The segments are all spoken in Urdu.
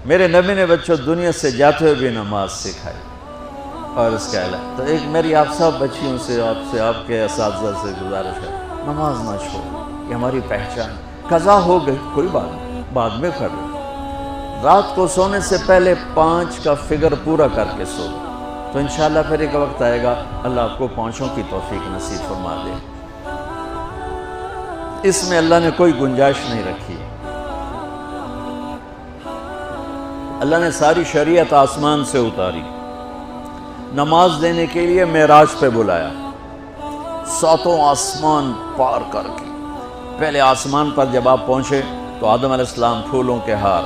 میرے نبی نے بچوں دنیا سے جاتے ہوئے بھی نماز سکھائی. اور اس کا اعلان تو ایک میری آپ سب بچیوں سے آپ کے اساتذہ سے گزارش ہے، نماز نہ چھوڑو، یہ ہماری پہچان. قضا ہو گئی کوئی بات نہیں، بعد میں کر لو. رات کو سونے سے پہلے 5 کا فگر پورا کر کے سو، تو انشاءاللہ پھر ایک وقت آئے گا اللہ آپ کو 5 کی توفیق نصیب فرما دے. اس میں اللہ نے کوئی گنجائش نہیں رکھی. اللہ نے ساری شریعت آسمان سے اتاری، نماز دینے کے لیے معراج پہ بلایا، 7 آسمان پار کر کے. پہلے آسمان پر جب آپ پہنچے تو آدم علیہ السلام پھولوں کے ہار،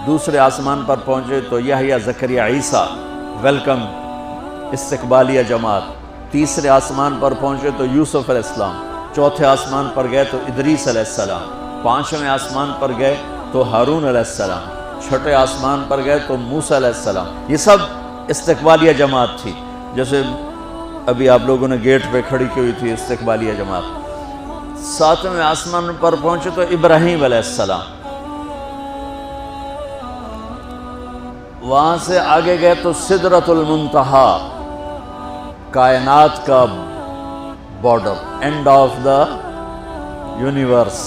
دوسرے آسمان پر پہنچے تو یحییٰ زکریا عیسیٰ ویلکم استقبالیہ جماعت، تیسرے آسمان پر پہنچے تو یوسف علیہ السلام، چوتھے آسمان پر گئے تو ادریس علیہ السلام، 5ویں آسمان پر گئے تو ہارون علیہ السلام، 6ٹھے آسمان پر گئے تو موسیٰ علیہ السلام. یہ سب استقبالیہ جماعت تھی. جیسے ابھی آپ لوگوں نے گیٹ پہ کھڑی کی ہوئی تھی استقبالیہ جماعت. 7ویں آسمان پر پہنچے تو ابراہیم علیہ السلام، وہاں سے آگے گئے تو سدرۃ المنتہا، کائنات کا border, and of the universe,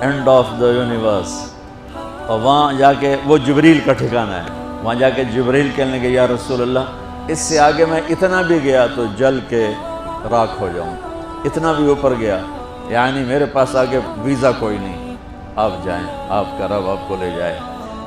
and of the universe. اور وہاں جا کے وہ جبریل کا ٹھکانہ ہے. وہاں جا کے جبریل کہنے لگے یا رسول اللہ اس سے آگے میں اتنا بھی گیا تو جل کے راکھ ہو جاؤں، اتنا بھی اوپر گیا یعنی میرے پاس آگے ویزا کوئی نہیں، آپ جائیں، آپ کا رب آپ کو لے جائے.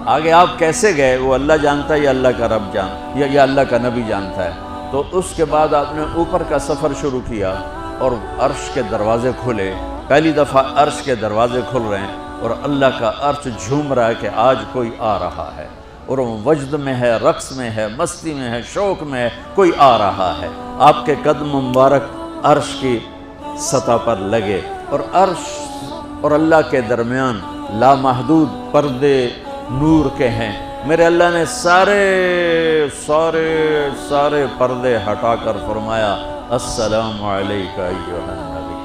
آگے آپ کیسے گئے وہ اللہ جانتا ہے یا اللہ کا رب یا اللہ کا نبی جانتا ہے. تو اس کے بعد آپ نے اوپر کا سفر شروع کیا اور عرش کے دروازے کھلے. پہلی دفعہ عرش کے دروازے کھل رہے ہیں اور اللہ کا عرش جھوم رہا ہے کہ آج کوئی آ رہا ہے، اور وہ وجد میں ہے، رقص میں ہے، مستی میں ہے، شوق میں ہے، کوئی آ رہا ہے. آپ کے قدم مبارک عرش کی سطح پر لگے اور عرش اور اللہ کے درمیان لامحدود پردے نور کے ہیں. میرے اللہ نے سارے پردے ہٹا کر فرمایا السلام علیکہ ایھا النبی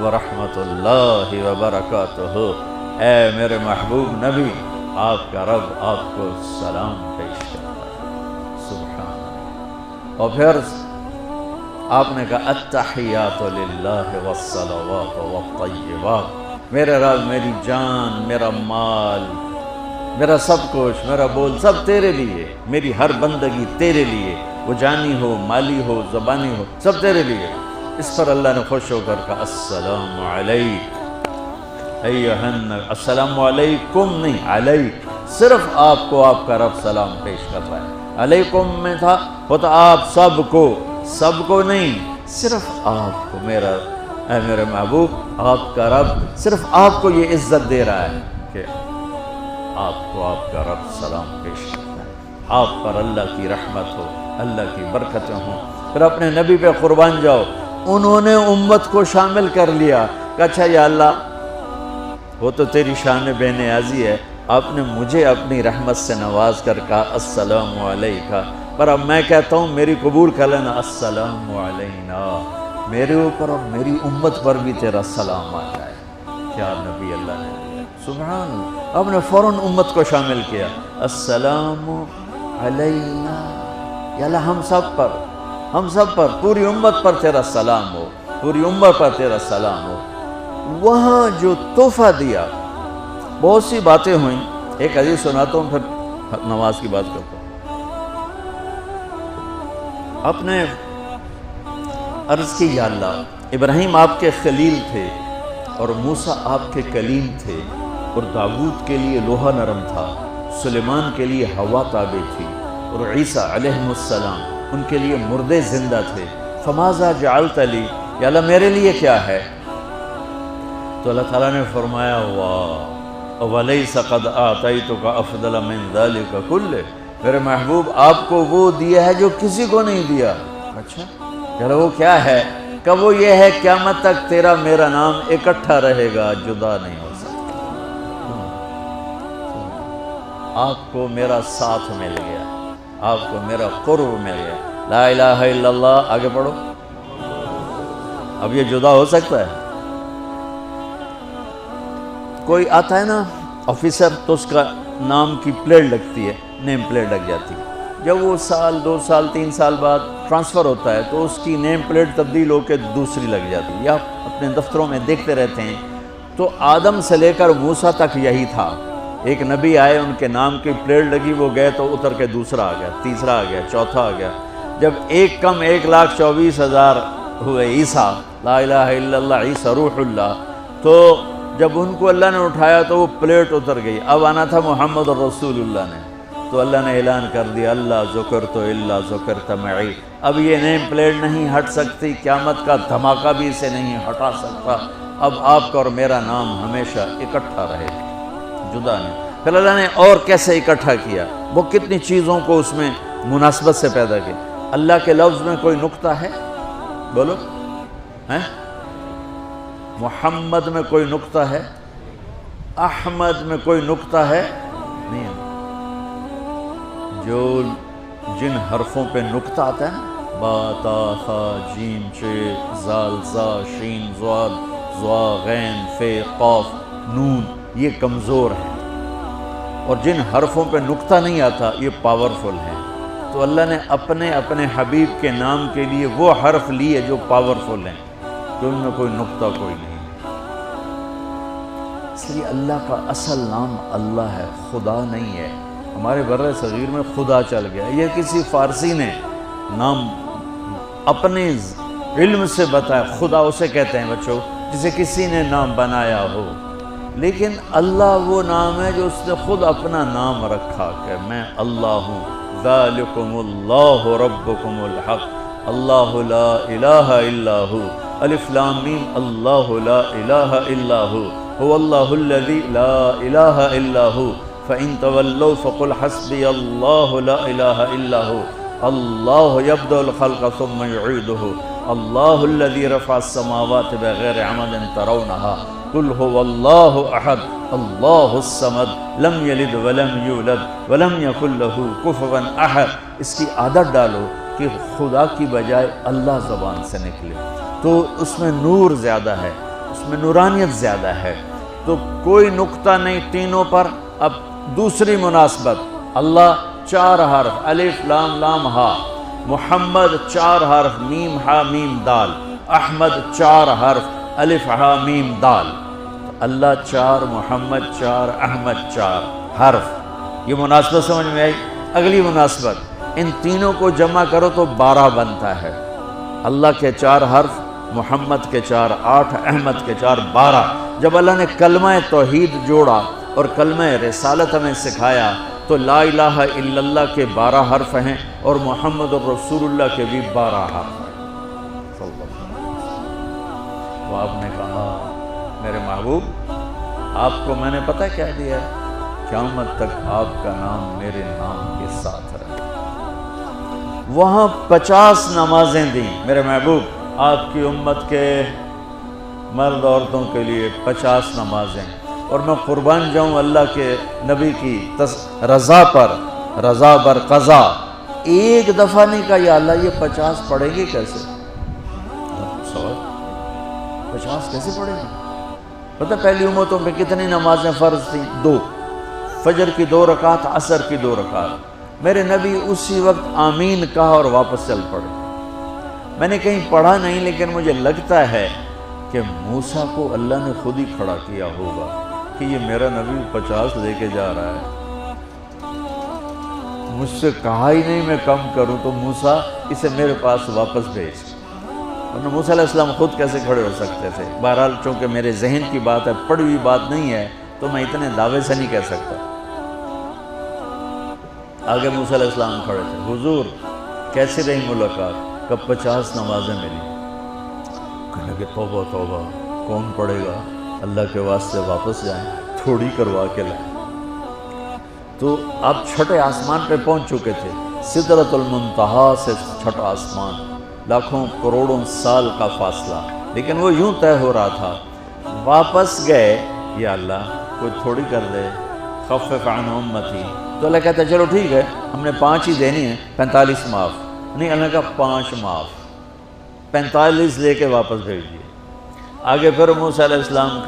ورحمۃ اللہ وبرکاتہ. اے میرے محبوب نبی، آپ کا رب آپ کو سلام پیش کرتا ہے. سبحان اللہ. اور پھر آپ نے کہا التحیات للہ والصلوات والطیبات. میرے رب، میری جان، میرا مال، میرا سب کچھ، میرا بول سب تیرے لیے، میری ہر بندگی تیرے لیے، وہ جانی ہو، مالی ہو، زبانی ہو، سب تیرے لیے. اس پر اللہ نے خوش ہو کر کہا السلام علیک ایھا النبی. السلام علیکم نہیں، علیک. صرف آپ کو آپ کا رب سلام پیش کر رہا ہے. علیکم میں تھا ہوتا آپ سب کو نہیں، صرف آپ کو. میرا اے میرے محبوب، آپ کا رب صرف آپ کو یہ عزت دے رہا ہے کہ آپ کو آپ کا رب سلام پیش کرتا ہے. آپ پر اللہ کی رحمت ہو، اللہ کی برکتیں ہوں. پھر اپنے نبی پہ قربان جاؤ. انہوں نے امت کو شامل کر لیا کہ اچھا یا اللہ وہ تو تیری شان بے نیازی ہے، آپ نے مجھے اپنی رحمت سے نواز کر کہا السلام علیکہ، پر اب میں کہتا ہوں میری قبول کر لینا السلام علینا، میرے اوپر اور میری امت پر بھی تیرا سلام آ جائے. کیا نبی اللہ نے، سبحان اللہ، آپ نے فوراً امت کو شامل کیا. السلام علینا، یا اللہ ہم سب پر پوری امت پر تیرا سلام ہو، پوری امت پر تیرا سلام ہو. وہاں جو تحفہ دیا، بہت سی باتیں ہوئیں. ایک حدیث سناتا ہوں پھر نماز کی بات کرتا ہوں. آپ نے عرض کی یا اللہ ابراہیم آپ کے خلیل تھے اور موسیٰ آپ کے کلیم تھے، اور داؤد کے لیے لوہا نرم تھا، سلیمان کے لیے ہوا تابع تھی، اور عیسیٰ علیہ السلام ان کے لیے مردے زندہ تھے. فماذا جعلت لی، یا اللہ میرے لیے کیا ہے؟ تو اللہ تعالیٰ نے فرمایا واہ وَلَيْسَ قَدْ آتَيْتُكَ أَفْضَلَ مِنْ ذَلِكَ كُلِّهِ. میرے محبوب آپ کو وہ دیا ہے جو کسی کو نہیں دیا. اچھا چلو وہ کیا ہے؟ کہ وہ یہ ہے قیامت تک تیرا میرا نام اکٹھا رہے گا، جدا نہیں ہو سکتا. آپ کو میرا ساتھ مل گیا، آپ کو میرا قرب مل گیا. لا الہ الا اللہ، آگے پڑھو. اب یہ جدا ہو سکتا ہے؟ کوئی آتا ہے نا آفیسر تو اس کا نام کی پلیٹ لگتی ہے، نیم پلیٹ لگ جاتی ہے۔ جب وہ سال 2 سال 3 سال بعد ٹرانسفر ہوتا ہے تو اس کی نیم پلیٹ تبدیل ہو کے دوسری لگ جاتی ہے، یا اپنے دفتروں میں دیکھتے رہتے ہیں۔ تو آدم سے لے کر موسیٰ تک یہی تھا، ایک نبی آئے، ان کے نام کی پلیٹ لگی، وہ گئے تو اتر کے دوسرا آ گیا، تیسرا آ گیا، چوتھا آ گیا۔ جب ایک کم 1,24,000 ہوئے عیسیٰ، لا الہ الا اللہ عیسیٰ روح اللہ، تو جب ان کو اللہ نے اٹھایا تو وہ پلیٹ اتر گئی، اب آنا تھا محمد رسول اللہ نے، تو اللہ نے اعلان کر دیا اللہ ذکرت الا ذکرت معی، اب یہ نیم پلیٹ نہیں ہٹ سکتی، قیامت کا دھماکہ بھی اسے نہیں ہٹا سکتا، اب آپ کا اور میرا نام ہمیشہ اکٹھا رہے گا، جدا نہیں۔ پھر اللہ نے اور کیسے اکٹھا کیا، وہ کتنی چیزوں کو اس میں مناسبت سے پیدا کی۔ اللہ کے لفظ میں کوئی نقطہ ہے؟ بولو ہیں؟ محمد میں کوئی نقطہ ہے؟ احمد میں کوئی نقطہ ہے؟ نہیں ہے۔ جو جن حرفوں پہ نقطہ آتا ہے نا، با تا ثا جیم چ زال زا شین ضاد ضا غین فے قاف نون، یہ کمزور ہیں، اور جن حرفوں پہ نقطہ نہیں آتا یہ پاورفل ہیں۔ تو اللہ نے اپنے حبیب کے نام کے لیے وہ حرف لیے جو پاورفل ہیں، جو ان میں کوئی نقطہ کوئی نہیں۔ اس لیے اللہ کا اصل نام اللہ ہے، خدا نہیں ہے۔ ہمارے بر صغیر میں خدا چل گیا، یہ کسی فارسی نے نام اپنے علم سے بتایا، خدا اسے کہتے ہیں بچوں جسے کسی نے نام بنایا ہو، لیکن اللہ وہ نام ہے جو اس نے خود اپنا نام رکھا کہ میں اللہ ہوں، ذالکم اللہ ربکم الحق، اللہ لا الہ الا ہو، الف لام میم، اللہ لا الہ الا ہو، هو اللہ الذی لا الہ الا ہو، فإن تولوا فقل حسبی اللہ لا الہ الا ہو، اللہ یبدأ الخلق ثم یعیدہ، اللہ الذی رفع السماوات بغیر عمد ترونها، قل هو اللہ احد اللہ الصمد لم یلد ولم یولد ولم یکن له کفوا احد۔ اس کی عادت ڈالو کہ خدا کی بجائے اللہ زبان سے نکلے، تو اس میں نور زیادہ ہے، اس میں نورانیت زیادہ ہے۔ تو کوئی نقطہ نہیں تینوں پر۔ اب دوسری مناسبت، اللہ 4 حرف، الف لام لام ہا، محمد 4 حرف، میم ہا میم دال، احمد 4 حرف، الف ہا میم دال، اللہ 4، محمد 4، احمد 4 حرف۔ یہ مناسبت سمجھ میں آئی؟ اگلی مناسبت، ان تینوں کو جمع کرو تو 12 بنتا ہے۔ اللہ کے 4 حرف، محمد کے 4 8، احمد کے 4 12۔ جب اللہ نے کلمہ توحید جوڑا اور کلمہ رسالت ہمیں سکھایا تو لا الہ الا اللہ کے 12 حرف ہیں اور محمد رسول اللہ کے بھی 12 حرف ہیں۔ تو آپ نے کہا میرے محبوب آپ کو میں نے پتہ کیا دیا ہے؟ قیامت تک آپ کا نام میرے نام کے ساتھ رہے۔ وہاں 50 نمازیں دیں میرے محبوب، آپ کی امت کے مرد عورتوں کے لیے 50 نمازیں، اور میں قربان جاؤں اللہ کے نبی کی رضا پر، رضا بر قضا، ایک دفعہ نہیں کہا یا اللہ یہ 50 پڑھیں گے کیسے؟ 50 کیسے پڑھیں گے؟ پتہ پہلی امتوں میں کتنی نمازیں فرض تھیں؟ 2، فجر کی 2 رکعت، عصر کی 2 رکعت۔ میرے نبی اسی وقت آمین کہا اور واپس چل پڑے۔ میں نے کہیں پڑھا نہیں، لیکن مجھے لگتا ہے کہ موسیٰ کو اللہ نے خود ہی کھڑا کیا ہوگا کہ یہ میرا نبی 50 لے کے جا رہا ہے، مجھ سے کہا ہی نہیں میں کم کروں، تو موسیٰ اسے میرے پاس واپس بھیج۔ ورنہ موسیٰ علیہ السلام خود کیسے کھڑے ہو سکتے تھے؟ بہرحال چونکہ میرے ذہن کی بات ہے، پڑھی ہوئی بات نہیں ہے، تو میں اتنے دعوے سے نہیں کہہ سکتا۔ آگے موسیٰ علیہ السلام کھڑے تھے، حضور کیسی رہی ملاقات؟ کب 50 نمازیں ملی؟ کہنے لگے توبہ توبہ، کون پڑھے گا؟ اللہ کے واسطے واپس جائیں، تھوڑی کروا کے لائیں۔ تو آپ چھٹے آسمان پہ پہنچ چکے تھے، سدرۃ المنتہا سے چھٹا آسمان، لاکھوں کروڑوں سال کا فاصلہ، لیکن وہ یوں طے ہو رہا تھا۔ واپس گئے، یا اللہ کوئی تھوڑی کر دے، خفف عن امتی، تو اللہ کہتا ہے چلو ٹھیک ہے، ہم نے 5 ہی دینی ہیں، 45 معاف نہیں۔ اللہ کا 5 معاف، 45 لے کے واپس بھیج دیے۔ آگے پھر موسیٰ علیہ السلام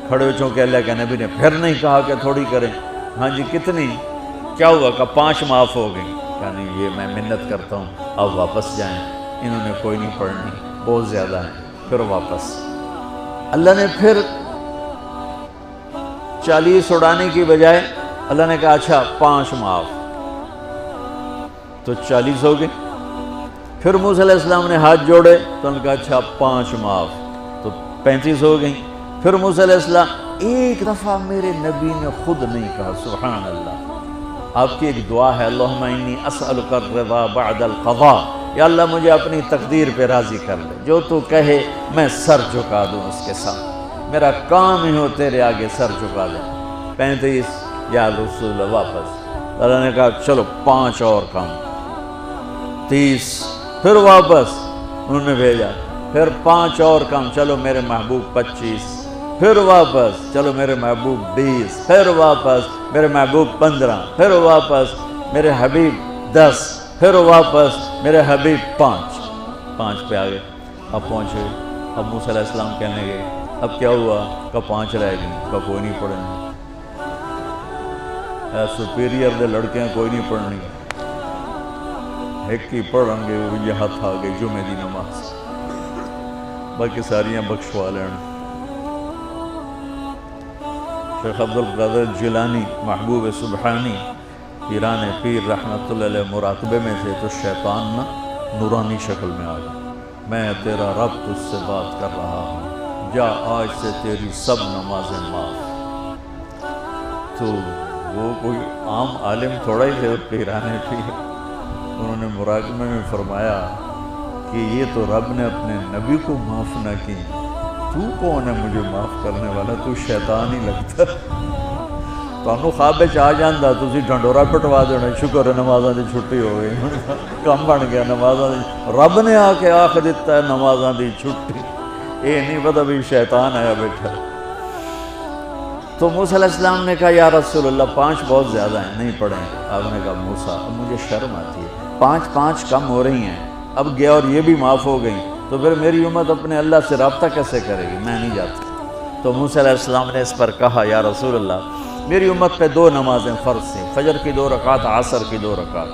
کھڑے ہو، چونکہ اللہ کے نبی نے پھر نہیں کہا کہ تھوڑی کریں، ہاں جی کتنی؟ کیا ہوا؟ کہ 5 معاف ہو گئی. کہا نہیں یہ میں منت کرتا ہوں اب واپس جائیں، انہوں نے کوئی نہیں پڑھنی، بہت زیادہ ہیں. پھر واپس اللہ نے پھر 40 اڑانے کی بجائے اللہ نے کہا اچھا 5 معاف، تو 40 ہو گئے. پھر موسیٰ علیہ السلام نے ہاتھ جوڑے تو ان کا اچھا 5 معاف، تو 35 ہو گئیں. پھر موسیٰ علیہ السلام ایک دفعہ میرے نبی نے خود نہیں کہا سبحان اللہ. آپ کی ایک دعا ہے اللہم انی اسألک الرضا بعد القضاء، یا اللہ مجھے اپنی تقدیر پہ راضی کر لے، جو تو کہے میں سر جھکا دوں اس کے ساتھ، میرا کام ہی ہو تیرے آگے سر جھکا دیں. 35 یا رسول اللہ واپس. اللہ نے کہا چلو 5 اور کام. 30 پھر واپس انہوں نے بھیجا. پھر 5 اور کام، چلو میرے محبوب 25. پھر واپس چلو میرے محبوب 20. پھر واپس میرے محبوب 15. پھر واپس میرے حبیب 10. پھر واپس میرے حبیب 5 پہ آگئے. اب پہنچے. اب موسیٰ علیہ السلام کہنے گئے اب کیا ہوا؟ کہ 5 رہ گئیں. کہ کوئی نہیں پڑھنی، سپیریئر دے لڑکے ہیں کوئی نہیں پڑھنی، ایک ہی پڑھیں گے وہ یہ ہاتھ آگے جمعے دی نماز، باقی ساریاں بخشوا لین. شیخ عبدالقادر جیلانی محبوب سبحانی پیران پیر رحمت اللہ علیہ مراقبے میں تھے تو شیطان نا نورانی شکل میں آ گیا. میں تیرا رب تجھ سے بات کر رہا ہوں، جا آج سے تیری سب نمازیں معاف. تو وہ کوئی عام عالم تھوڑا ہی تھے، پیرانے پیر. انہوں نے مراقبے میں فرمایا کہ یہ تو رب نے اپنے نبی کو معاف نہ کی، تو کون ہے مجھے معاف کرنے والا؟ تو شیطان ہی لگتا. تو خواب آ جاندہ تسی ڈھنڈورا پٹوا دینا، شکر ہے نمازاں دی چھٹی ہو گئی، کم بن گیا نمازاں دی. رب نے آ کے آخ دیتا ہے نمازاں دی چھٹی، یہ نہیں پتہ بھی شیطان آیا بیٹھا. تو موسیٰ علیہ السلام نے کہا یا رسول اللہ 5 بہت زیادہ ہیں، نہیں پڑھیں. آپ نے کہا موسیٰ اب مجھے شرم آتی ہے، 5 کم ہو رہی ہیں، اب گیا اور یہ بھی معاف ہو گئیں تو پھر میری امت اپنے اللہ سے رابطہ کیسے کرے گی؟ میں نہیں جاتا. تو موسیٰ علیہ السلام نے اس پر کہا یا رسول اللہ میری امت پہ 2 نمازیں فرض تھیں، فجر کی 2 رکعت، عصر کی 2 رکعت،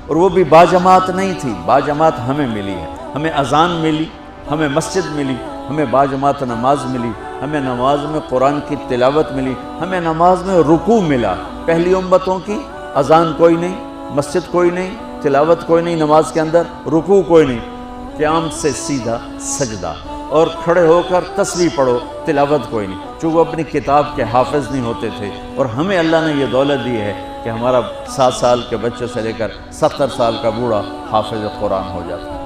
اور وہ بھی باجماعت نہیں تھی. باجماعت ہمیں ملی ہے، ہمیں اذان ملی، ہمیں مسجد ملی، ہمیں باجماعت نماز ملی، ہمیں نماز میں قرآن کی تلاوت ملی، ہمیں نماز میں رکوع ملا. پہلی امتوں کی اذان کوئی نہیں، مسجد کوئی نہیں، تلاوت کوئی نہیں، نماز کے اندر رکوع کوئی نہیں، قیام سے سیدھا سجدہ، اور کھڑے ہو کر تسبیح پڑھو، تلاوت کوئی نہیں. چونکہ وہ اپنی کتاب کے حافظ نہیں ہوتے تھے، اور ہمیں اللہ نے یہ دولت دی ہے کہ ہمارا 7 سال کے بچے سے لے کر 70 سال کا بوڑھا حافظ قرآن ہو جاتا ہے.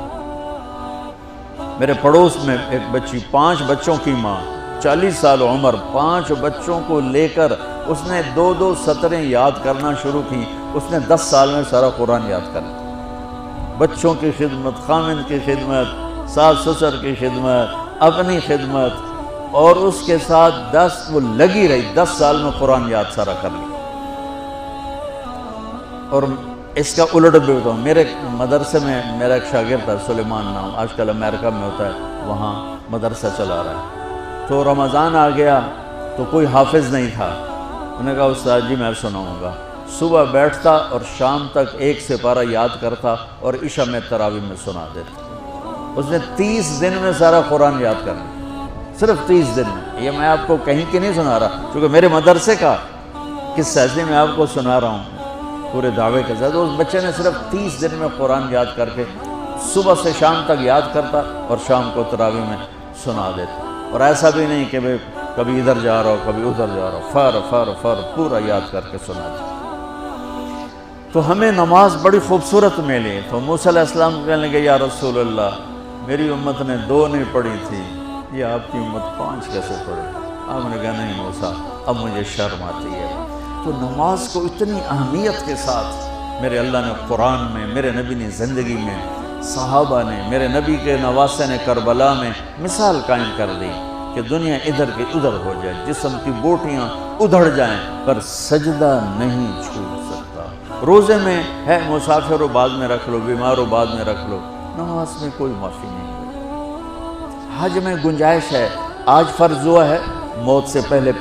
میرے پڑوس میں ایک بچی، 5 بچوں کی ماں، 40 سال عمر، 5 بچوں کو لے کر اس نے 2 سطریں یاد کرنا شروع کی. اس نے 10 سال میں سارا قرآن یاد کر لیا. بچوں کی خدمت، خامند کی خدمت، ساس سسر کی خدمت، اپنی خدمت، اور اس کے ساتھ وہ لگی رہی. 10 سال میں قرآن یاد سارا کر لیا. اور اس کا الٹ بھی بتاؤں، میرے مدرسے میں میرا ایک شاگرد تھا سلیمان نام، آج کل امریکہ میں ہوتا ہے، وہاں مدرسہ چلا رہا ہے. تو رمضان آ گیا تو کوئی حافظ نہیں تھا. انہوں نے کہا استاد جی میں سناؤں گا. صبح بیٹھتا اور شام تک 1 سپارہ یاد کرتا اور عشاء میں تراویح میں سنا دیتا. اس نے 30 دن میں سارا قرآن یاد کر لیا، صرف 30 دن میں. یہ میں آپ کو کہیں کی نہیں سنا رہا، کیونکہ میرے مدرسے کا قصہ ہے، میں آپ کو سنا رہا ہوں پورے دعوے کے ساتھ. اس بچے نے صرف 30 دن میں قرآن یاد کر کے صبح سے شام تک یاد کرتا اور شام کو تراویح میں سنا دیتا. اور ایسا بھی نہیں کہ کبھی ادھر جا رہا ہو کبھی ادھر جا رہا ہو، فر پورا یاد کر کے سنا دیتا. تو ہمیں نماز بڑی خوبصورت ملی. تو موسیٰ علیہ السلام کہنے لگے یا رسول اللہ میری امت نے 2 نہیں پڑھی تھی، یہ آپ کی امت 5 کیسے پڑھے؟ آپ نے کہا نہیں موسیٰ اب مجھے شرم آتی ہے. تو نماز کو اتنی اہمیت کے ساتھ میرے اللہ نے قرآن میں، میرے نبی نے زندگی میں، صحابہ نے، میرے نبی کے نواسے نے کربلا میں مثال قائم کر دی کہ دنیا ادھر کی ادھر ہو جائے، جسم کی بوٹیاں ادھڑ جائیں پر سجدہ نہیں چھوٹ سکتا. روزے میں ہے مسافر ہو بعد میں رکھ لو، بیمار ہو بعد میں رکھ لو، نماز میں کوئی معافی نہیں ہوئی. حج میں گنجائش ہے، آج فرض ہوا ہے موت سے پہلے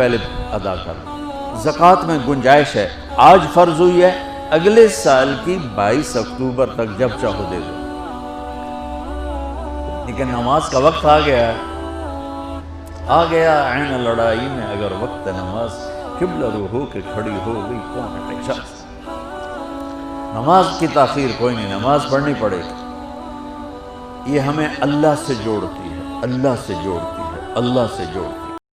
ادا کر. زکوٰۃ میں گنجائش ہے، آج فرض ہوئی ہے، اگلے سال کی 22 اکتوبر تک جب چاہو دے دو، لیکن نماز کا وقت آ گیا عین لڑائی میں اگر وقت نماز قبلہ رو ہو کے کھڑی ہو گئی کون ہے؟ نماز کی تاخیر کوئی نہیں، نماز پڑھنی پڑے گی، یہ ہمیں اللہ سے جوڑتی ہے، اللہ سے جوڑتی ہے، اللہ سے جوڑتی ہے۔